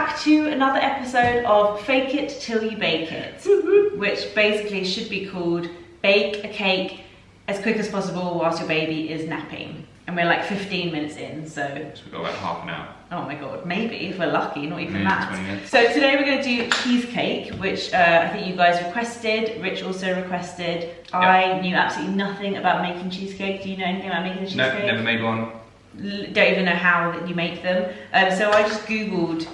back to another episode of Fake It Till You Bake It, which basically should be called Bake a Cake as quick as possible whilst your baby is napping. And we're like 15 minutes in, so we've got like half an hour. Oh my god, maybe if we're lucky, not even Maybe that. 20 minutes. So today we're going to do cheesecake, which I think you guys requested. Rich also requested. Yep. I knew absolutely nothing about making cheesecake. Do you know anything about making a cheesecake? No, never made one. Don't even know how you make them. So I just googled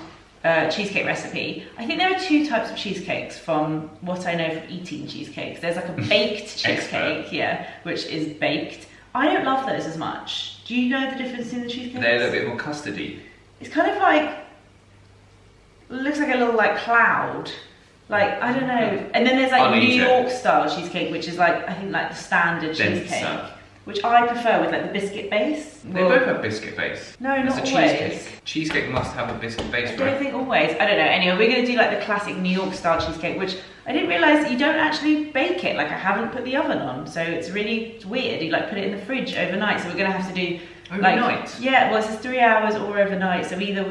cheesecake recipe. I think there are two types of cheesecakes from what I know from eating cheesecakes. There's like a baked cheesecake, yeah, which is baked. I don't love those as much. Do you know the difference in the cheesecakes? They're a little bit more custardy. It's kind of like, looks like a little like cloud. Like, I don't know. And then there's like New York style cheesecake, which is like, I think like the standard cheesecake. Which I prefer with like the biscuit base. They both have biscuit base. No, not always. Cheesecake. Cheesecake must have a biscuit base, right? I don't think always. I don't know. Anyway, we're going to do like the classic New York style cheesecake, which I didn't realise that you don't actually bake it. Like, I haven't put the oven on, so it's weird. You like put it in the fridge overnight. So we're going to have to do overnight. Like, yeah, well, it says 3 hours or overnight. So either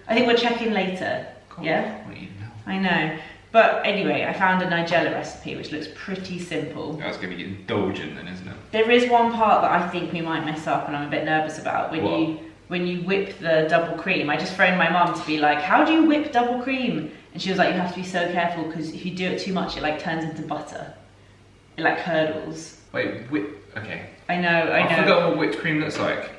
I think we're checking later. God, yeah. What do you know? I know. But anyway, I found a Nigella recipe, which looks pretty simple. That's going to be indulgent then, isn't it? There is one part that I think we might mess up and I'm a bit nervous about. When you whip the double cream. I just phoned my mum to be like, how do you whip double cream? And she was like, you have to be so careful because if you do it too much, it like turns into butter. It like curdles. Wait, okay. I know. I forgot what whipped cream looks like.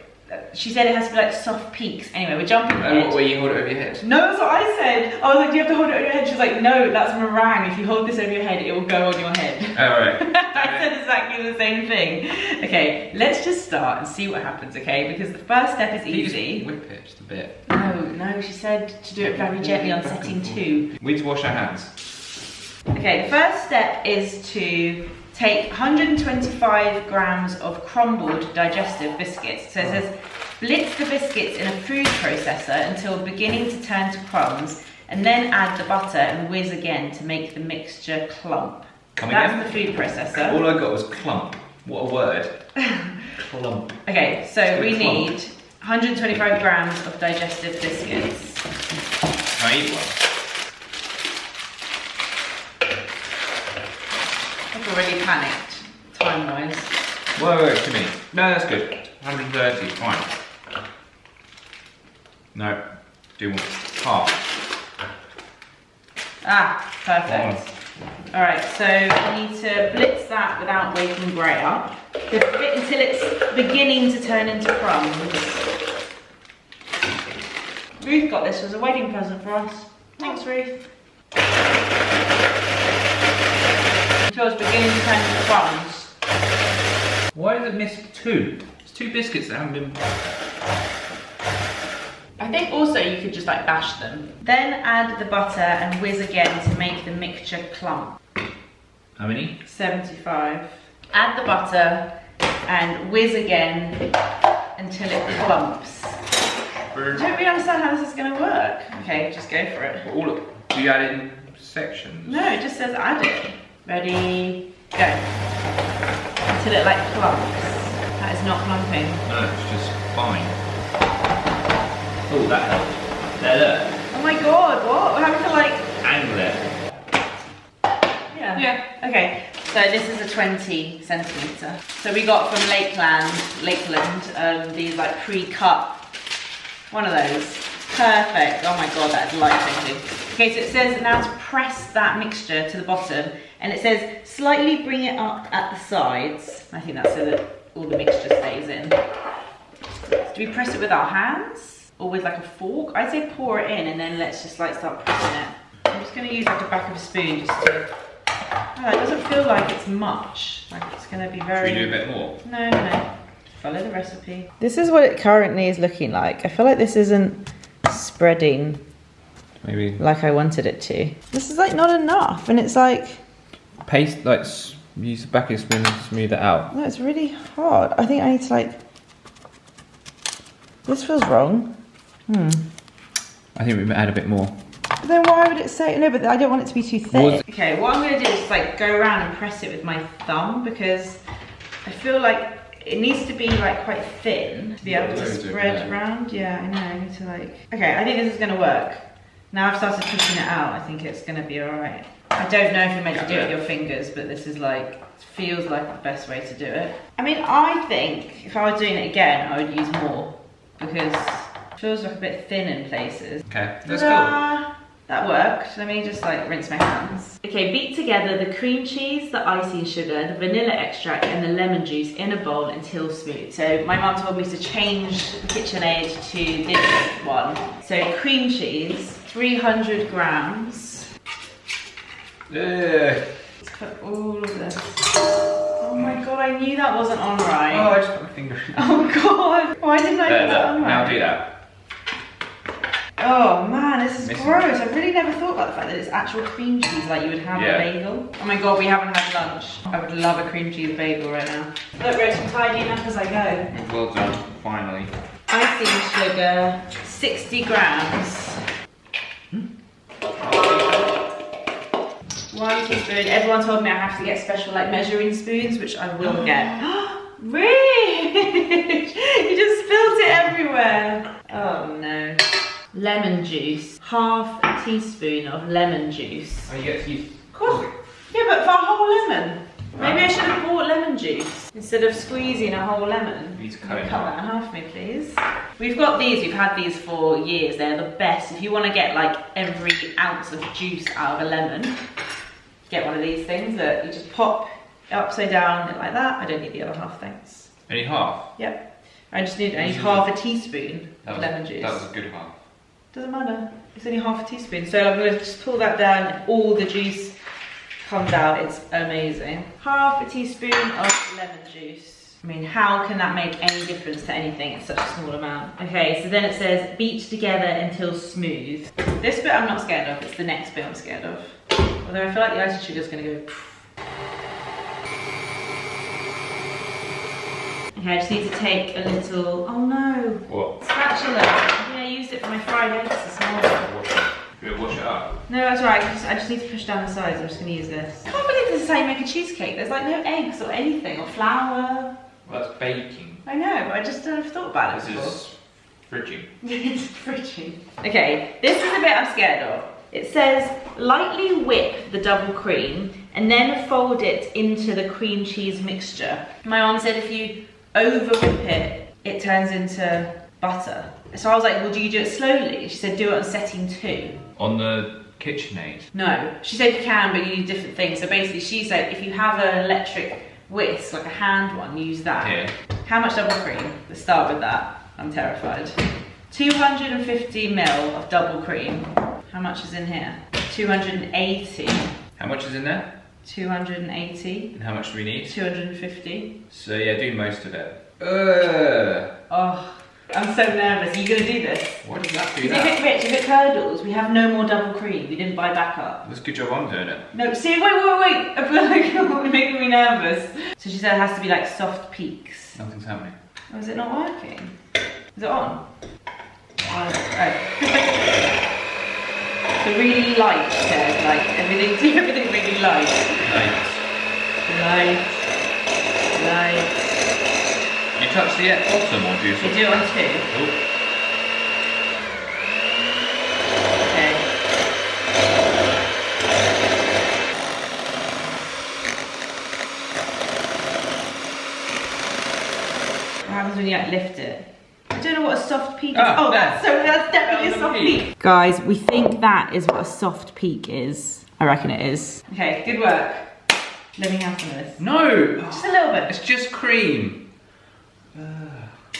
She said it has to be like soft peaks. Anyway, we're jumping ahead. Where you hold it over your head? No, that's what I said. I was like, do you have to hold it over your head? She's like, no, that's meringue. If you hold this over your head, it will go on your head. Alright. I said exactly the same thing. Okay, let's just start and see what happens, okay? Because the first step is easy. You just whip it just a bit. No, she said to do it very gently on setting 2. We need to wash our hands. Okay, the first step is to take 125 grams of crumbled digestive biscuits. So it says, blitz the biscuits in a food processor until beginning to turn to crumbs, and then add the butter and whiz again to make the mixture clump. That's the food processor. All I got was clump. What a word. Clump. Okay, so we need 125 grams of digestive biscuits. Can I eat one? I've already panicked, time-wise. Whoa, to me. No, that's good. 130, fine. No, do one. Half. Ah, perfect. Alright, so we need to blitz that without waking Gray up. Until it's beginning to turn into crumbs. Ruth got this as a wedding present for us. Thanks, Ruth. Until it's beginning to turn into crumbs. Why does it miss 2? It's 2 biscuits that haven't been... I think also you could just like bash them. Then add the butter and whiz again to make the mixture clump. How many? 75. Add the butter and whiz again until it clumps. I don't really understand how this is going to work. Okay, just go for it. Do you add it in sections? No, it just says add it. Ready, go. Until it like clumps. That is not clumping. No, it's just fine. Oh, that helped. There, look. Oh my god, what? We're having to like... Angle it. Yeah. Okay, so this is a 20 centimetre. So we got from Lakeland, these like pre-cut, one of those. Perfect. Oh my god, that is life-changing. Okay, so it says now to press that mixture to the bottom, and it says slightly bring it up at the sides. I think that's so that all the mixture stays in. Do we press it with our hands or with like a fork? I'd say pour it in and then let's just like start pressing it. I'm just going to use like the back of a spoon just to... Oh, it doesn't feel like it's much. Like it's going to be very... Should we do a bit more? No. Follow the recipe. This is what it currently is looking like. I feel like this isn't spreading maybe like I wanted it to. This is like not enough, and it's like... Paste, like use the back of the spoon to smooth it out. No, it's really hard. I think I need to like... This feels wrong. I think we might add a bit more. But then why would it say... No, but I don't want it to be too thick. Okay, what I'm going to do is like go around and press it with my thumb because I feel like it needs to be like quite thin to be able to spread around. Yeah, I know, I need to like... Okay, I think this is going to work. Now I've started pushing it out, I think it's gonna be alright. I don't know if you're meant to do it with your fingers, but this is like, feels like the best way to do it. I mean, I think if I were doing it again, I would use more because it feels like a bit thin in places. Okay, that's cool. That worked. Let me just like rinse my hands. Okay, beat together the cream cheese, the icing sugar, the vanilla extract and the lemon juice in a bowl until smooth. So my mum told me to change the KitchenAid to this one. So cream cheese, 300 grams. Let's put all of this. Oh my god, I knew that wasn't on right. Oh, I just put my finger in. Oh god, why didn't I put that on right? Now do that. Oh man, this is gross. I really never thought about the fact that it's actual cream cheese like you would have a bagel. Oh my god, we haven't had lunch. I would love a cream cheese bagel right now. Look, Rich, I'm tidying up as I go. Well done, finally. Icing sugar, 60 grams. 1 teaspoon. Everyone told me I have to get special like measuring spoons, which I will get. Rich! You just spilled it everywhere. Oh no. Lemon juice, half a teaspoon of lemon juice. Oh, you get to use. Yeah, but for a whole lemon. Maybe I should have bought lemon juice instead of squeezing a whole lemon. You need to cut it that in half for me, please. We've got these, we've had these for years. They're the best. If you want to get like every ounce of juice out of a lemon, get one of these things that you just pop upside down like that. I don't need the other half, thanks. Only half? Yep. I need half a teaspoon of lemon juice. That was a good half. Doesn't matter, it's only half a teaspoon. So I'm gonna just pull that down, all the juice comes out, it's amazing. Half a teaspoon of lemon juice. I mean, how can that make any difference to anything? It's such a small amount. Okay, so then it says beat together until smooth. This bit I'm not scared of, it's the next bit I'm scared of. Although I feel like the icing sugar is gonna go poof. Okay, I just need to take a little, oh no. What? Spatula. Yeah, I used it for my fried eggs this morning. You wash it up? No, that's right. I just need to push down the sides. I'm just going to use this. I can't believe this is how you make a cheesecake. There's like no eggs or anything or flour. Well, that's baking. I know, but I just never thought about it before. This is fridging. It's fridging. Okay, this is the bit I'm scared of. It says lightly whip the double cream and then fold it into the cream cheese mixture. My mum said if you over whip it, it turns into butter. So I was like, well, do you do it slowly? She said, do it on setting 2. On the KitchenAid? No, she said you can, but you do different things. So basically, she said if you have an electric whisk, like a hand one, use that. Yeah. How much double cream? Let's start with that. I'm terrified. 250 ml of double cream. How much is in here? 280. How much is in there? 280. And how much do we need? 250. So yeah, do most of it. Oh, I'm so nervous. Are you gonna do this? Why does that do Because that? if it curdles, we have no more double cream. We didn't buy backup. That's a good job I'm doing it. No, see, wait. I feel like you're making me nervous. So she said it has to be like soft peaks. Nothing's happening. Oh, is it not working? Is it on? Oh. So really light, Ted, like everything really light. Light. You touch the bottom or do you? You do it on 2. Oh. Okay. What happens when you like lift it? I don't know what a soft peak is. Oh, that's definitely a soft peak. Guys, we think that is what a soft peak is. I reckon it is. Okay, good work. Let me have some of this. No! Just a little bit. It's just cream.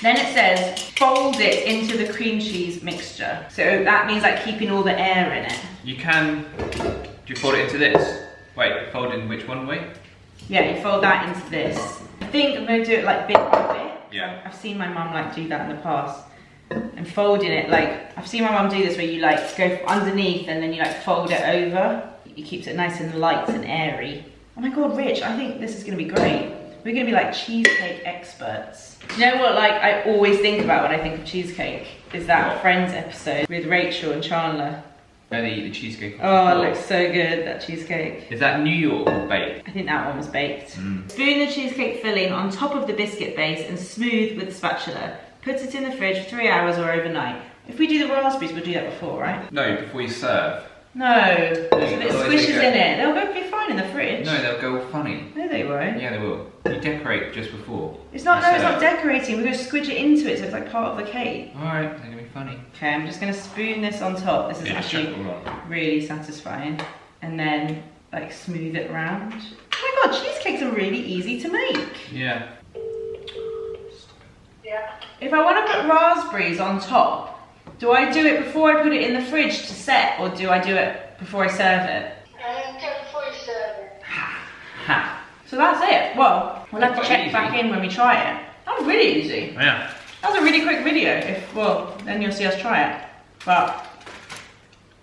Then it says, fold it into the cream cheese mixture. So that means like keeping all the air in it. You can, do you fold it into this? Wait, fold in which one way? Yeah, you fold that into this. I think I'm gonna do it like bit by bit. Yeah. I've seen my mum like do that in the past. And folding it like, I've seen my mum do this where you like go underneath and then you like fold it over. It keeps it nice and light and airy. Oh my God, Rich, I think this is gonna be great. We're gonna be like cheesecake experts. You know what like I always think about when I think of cheesecake? Is that Friends episode with Rachel and Chandler. Where they eat the cheesecake. Oh, it looks so good, that cheesecake. Is that New York baked? I think that one was baked. Spoon the cheesecake filling on top of the biscuit base and smooth with a spatula. Put it in the fridge for 3 hours or overnight. If we do the raspberries, we'll do that before, right? No, before you serve. No, there's a bit of squishes in it. They'll both be fine in the fridge. No, they'll go funny. No, they won't. Yeah, they will. You decorate just before. It's not decorating. We're going to squidge it into it so it's like part of the cake. Alright, they're going to be funny. Okay, I'm just going to spoon this on top. This is actually really satisfying. And then, like, smooth it around. Oh my god, cheesecakes are really easy to make. Yeah. If I want to put raspberries on top, do I do it before I put it in the fridge to set, or do I do it before I serve it? Do it before you serve it. Ha. So that's it. Well, we'll have to check back in when we try it. That was really easy. Yeah. That was a really quick video. Well, then you'll see us try it. But,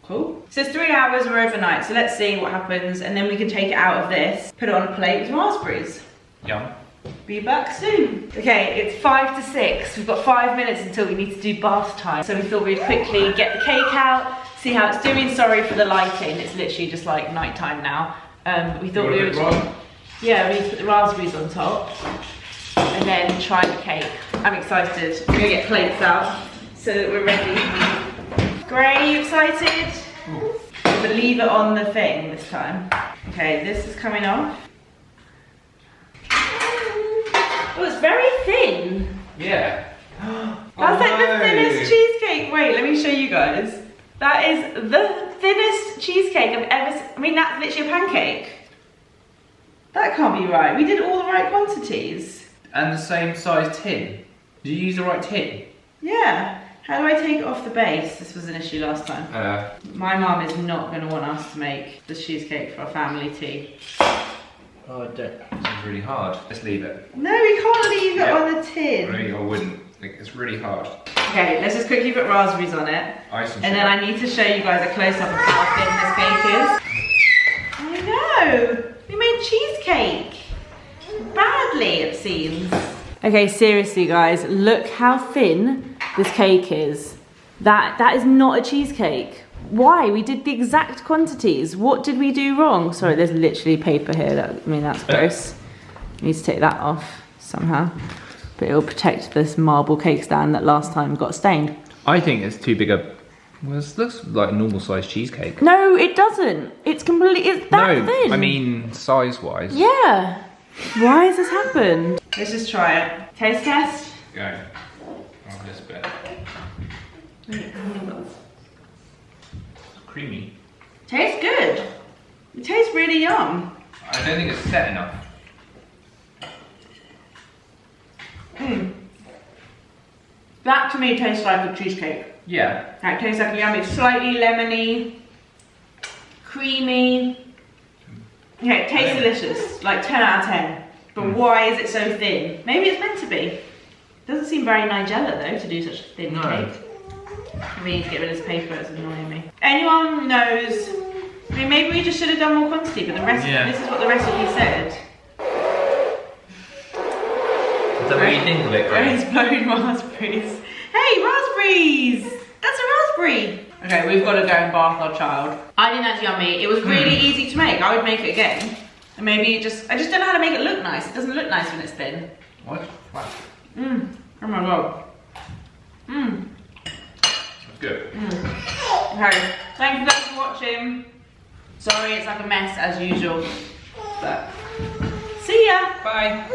cool. It says 3 hours or overnight, so let's see what happens, and then we can take it out of this, put it on a plate with raspberries. Yum. Be back soon. Okay, it's 5 to 6. We've got 5 minutes until we need to do bath time. So we thought we'd quickly get the cake out, see how it's doing. Sorry for the lighting. It's literally just like night time now. We thought we would. Yeah, we need to put the raspberries on top and then try the cake. I'm excited. We're gonna get plates out so that we're ready. Gray, are you excited? We'll leave it on the thing this time. Okay, this is coming off. Oh, it's very thin. Yeah. That's like the thinnest cheesecake. Wait, let me show you guys. That is the thinnest cheesecake I've ever seen. I mean, that's literally a pancake. That can't be right. We did all the right quantities. And the same size tin. Did you use the right tin? Yeah. How do I take it off the base? This was an issue last time. My mum is not going to want us to make the cheesecake for a family tea. Oh, I don't. This is really hard. Let's leave it. No, we can't leave it on the tin. Really, I wouldn't. It's really hard. Okay, let's just quickly put raspberries on it. Icing and then I need to show you guys a close-up of how thin this cake is. I know! We made cheesecake! Badly, it seems. Okay, seriously guys, look how thin this cake is. That is not a cheesecake. Why? We did the exact quantities. What did we do wrong? Sorry, there's literally paper here. That's gross. Need to take that off somehow. But it'll protect this marble cake stand that last time got stained. I think it's too big a... Well, this looks like a normal sized cheesecake. No, it doesn't. It's completely... It's that thin. No, I mean size-wise. Yeah. Why has this happened? Let's just try it. Taste test. Go. Oh, this bit. Creamy. Tastes good. It tastes really yum. I don't think it's set enough. That to me tastes like a cheesecake. Yeah. That tastes like a yummy. It's slightly lemony, creamy. Yeah, it tastes delicious. Like 10 out of 10. But why is it so thin? Maybe it's meant to be. Doesn't seem very Nigella though to do such a thin cake. We need to get rid of this paper, it's annoying me. Anyone knows? I mean, maybe we just should have done more quantity, but the recipe, this is what the recipe said. Is that what you think of it, Grace? Explode raspberries. Hey, raspberries! That's a raspberry! Okay, we've got to go and bath our child. I think that's yummy. It was really easy to make. I would make it again. And maybe I just don't know how to make it look nice. It doesn't look nice when it's thin. What? Wow. Oh my god. That's good. Okay, thank you guys for watching. Sorry, it's like a mess as usual. But see ya. Bye.